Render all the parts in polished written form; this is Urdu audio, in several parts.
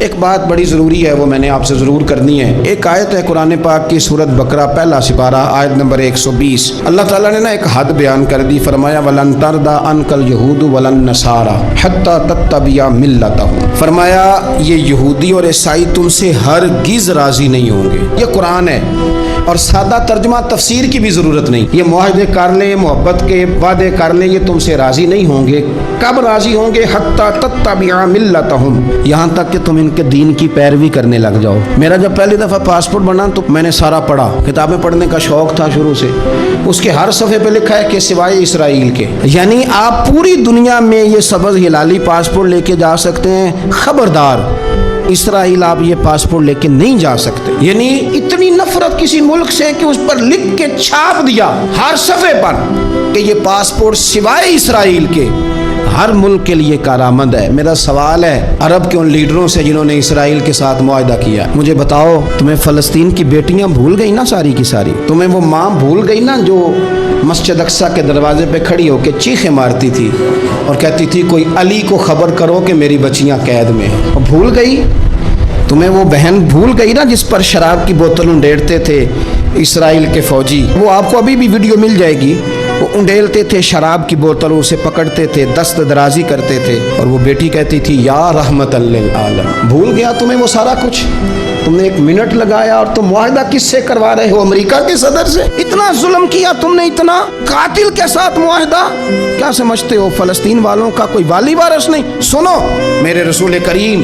ایک بات بڑی ضروری ہے، وہ میں نے آپ سے ضرور کرنی ہے۔ ایک آیت ہے قرآن پاک کی سورۃ بقرہ پہلا سپارہ آیت نمبر 120۔ اللہ تعالیٰ نے ایک حد بیان کر دی، فرمایا وَلَن تَرْضَىٰ عَنْكَ الْيَهُودُ وَلَا النَّصَارَىٰ حَتَّىٰ تَتَّبِعَ مِلَّتَهُمْ۔ فرمایا یہ یہودی اور عیسائی تم سے ہرگز راضی نہیں ہوں گے۔ یہ قرآن ہے اور سادہ ترجمہ تفسیر کی بھی ضرورت نہیں۔ یہ معاہدے کر لیں، محبت کے وعدے کر لیں، یہ تم سے راضی نہیں ہوں گے۔ کب راضی ہوں گے؟ حتیٰ تتبع ملتہم، یہاں تک کہ تم ان کے دین کی پیروی کرنے لگ جاؤ۔ میرا جب پہلی دفعہ پاسپورٹ بنا تو میں نے سارا پڑھا، کتابیں پڑھنے کا شوق تھا شروع سے۔ اس کے ہر صفحے پہ لکھا ہے کہ سوائے اسرائیل کے، یعنی آپ پوری دنیا میں یہ سبز ہلالی پاسپورٹ لے کے جا سکتے ہیں، خبردار اسرائیل آپ یہ پاسپورٹ لے کے نہیں جا سکتے۔ یعنی اتنی نفرت کسی ملک سے کہ اس پر لکھ کے چھاپ دیا ہر صفحے پر کہ یہ پاسپورٹ سوائے اسرائیل کے ہر ملک کے لیے کارآمد ہے۔ میرا سوال ہے عرب کے ان لیڈروں سے جنہوں نے اسرائیل کے ساتھ معاہدہ کیا، مجھے بتاؤ تمہیں فلسطین کی بیٹیاں بھول گئی نا ساری کی ساری؟ تمہیں وہ ماں بھول گئی نا جو مسجد اقصیٰ کے دروازے پہ کھڑی ہو کے چیخیں مارتی تھی اور کہتی تھی کوئی علی کو خبر کرو کہ میری بچیاں قید میں ہیں؟ اور بھول گئی؟ تمہیں وہ بہن بھول گئی نا جس پر شراب کی بوتل انڈیڑتے تھے اسرائیل کے فوجی؟ وہ آپ کو ابھی بھی ویڈیو مل جائے گی۔ وہ انڈیلتے تھے شراب کی بوتل، اسے پکڑتے تھے، دست درازی کرتے تھے، اور وہ بیٹی کہتی تھی یا رحمت للعالم۔ بھول گیا تمہیں وہ سارا کچھ؟ تم نے 1 منٹ لگایا اور تم معاہدہ کس سے کروا رہے ہو؟ امریکہ کے صدر سے؟ اتنا ظلم کیا تم نے، اتنا قاتل کے ساتھ معاہدہ؟ کیا سمجھتے ہو فلسطین والوں کا کوئی والی وارث نہیں؟ سنو، میرے رسول کریم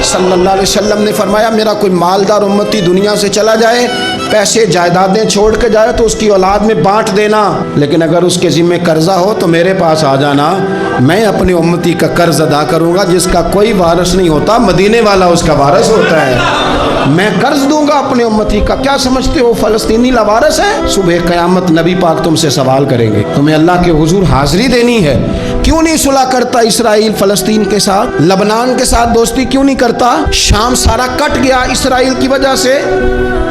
صلی اللہ علیہ وسلم نے فرمایا میرا کوئی مالدار امتی دنیا سے چلا جائے، پیسے جائیدادیں چھوڑ کے جائے تو اس کی اولاد میں بانٹ دینا، لیکن اگر اس کے ذمہ قرضہ ہو تو میرے پاس آ جانا، میں اپنے امتی کا قرض ادا کروں گا۔ جس کا کوئی وارث نہیں ہوتا مدینے والا اس کا وارث ہوتا ہے، میں قرض دوں گا اپنے امتی کا۔ کیا سمجھتے ہو فلسطینی لاوارث ہے؟ صبح قیامت نبی پاک تم سے سوال کریں گے، تمہیں اللہ کے حضور حاضری دینی ہے۔ کیوں نہیں صلح کرتا اسرائیل فلسطین کے ساتھ؟ لبنان کے ساتھ دوستی کیوں نہیں کرتا؟ شام سارا کٹ گیا اسرائیل کی وجہ سے،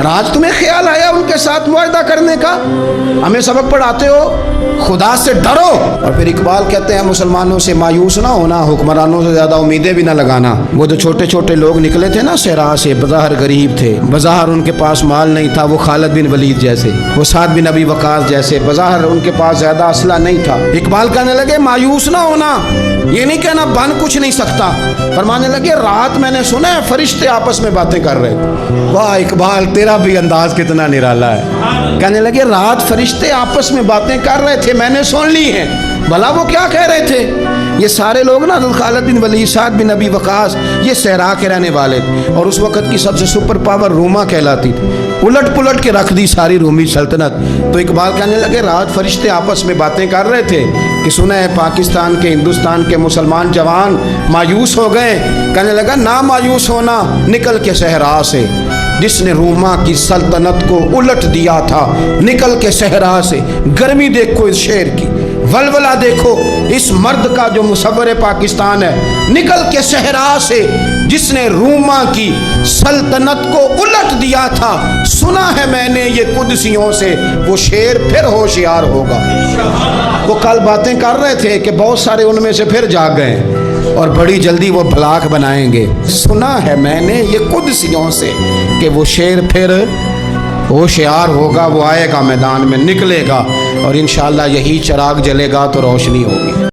راج تمہیں خیال آیا ان کے ساتھ معاہدہ کرنے کا؟ ہمیں سبق پڑھاتے ہو خدا سے ڈرو۔ اور پھر اقبال کہتے ہیں مسلمانوں سے مایوس نہ ہونا، حکمرانوں سے زیادہ امیدیں بھی نہ لگانا۔ وہ جو چھوٹے چھوٹے لوگ نکلے تھے نا صحرا سے، بظاہر غریب تھے، بظاہر ان کے پاس مال نہیں تھا، وہ خالد بن ولید جیسے، وہ سعد بن ابی وقاص جیسے، بظاہر ان کے پاس زیادہ اسلحہ نہیں تھا۔ اقبال کہنے لگے مایوس نہ ہونا، یہ نہیں کہنا بن کچھ نہیں سکتا۔ فرمانے لگے رات میں نے سنا ہے فرشتے آپس میں باتیں کر رہے تھے۔ واہ اقبال تیرا بھی انداز کتنا نرالا ہے۔ کہنے لگے رات فرشتے آپس میں باتیں کر رہے تھے، میں نے سن لی ہیں۔ بھلا وہ کیا کہہ رہے تھے؟ یہ سارے لوگ نا خالد بن ولید، سعد بن ابی وقاص، یہ صحرا کے رہنے والے تھے، اور اس وقت کی سب سے سپر پاور روما کہلاتی تھی۔ الٹ پلٹ کے رکھ دی ساری رومی سلطنت۔ تو اقبال کہنے لگے رات فرشتے آپس میں باتیں کر رہے تھے کہ سنا ہے پاکستان کے، ہندوستان کے مسلمان جوان مایوس ہو گئے۔ کہنے لگا نہ مایوس ہونا، نکل کے صحرا سے، جس نے روما کی سلطنت کو الٹ دیا تھا، نکل کے صحرا سے۔ گرمی دیکھو اس شعر کی، ولولہ دیکھو اس مرد کا جو مصور پاکستان ہے، نکل کے صحرا سے جس نے روما کی سلطنت کو الٹ دیا تھا، سنا ہے میں نے یہ قدسیوں سے، وہ شیر پھر ہوشیار ہوگا۔ وہ کل باتیں کر رہے تھے کہ بہت سارے ان میں سے پھر جاگ گئے اور بڑی جلدی وہ بلاک بنائیں گے۔ سنا ہے میں نے یہ قدسیوں سے کہ وہ شیر پھر ہوشیار ہوگا، وہ آئے گا میدان میں، نکلے گا، اور انشاءاللہ یہی چراغ جلے گا تو روشنی ہوگی۔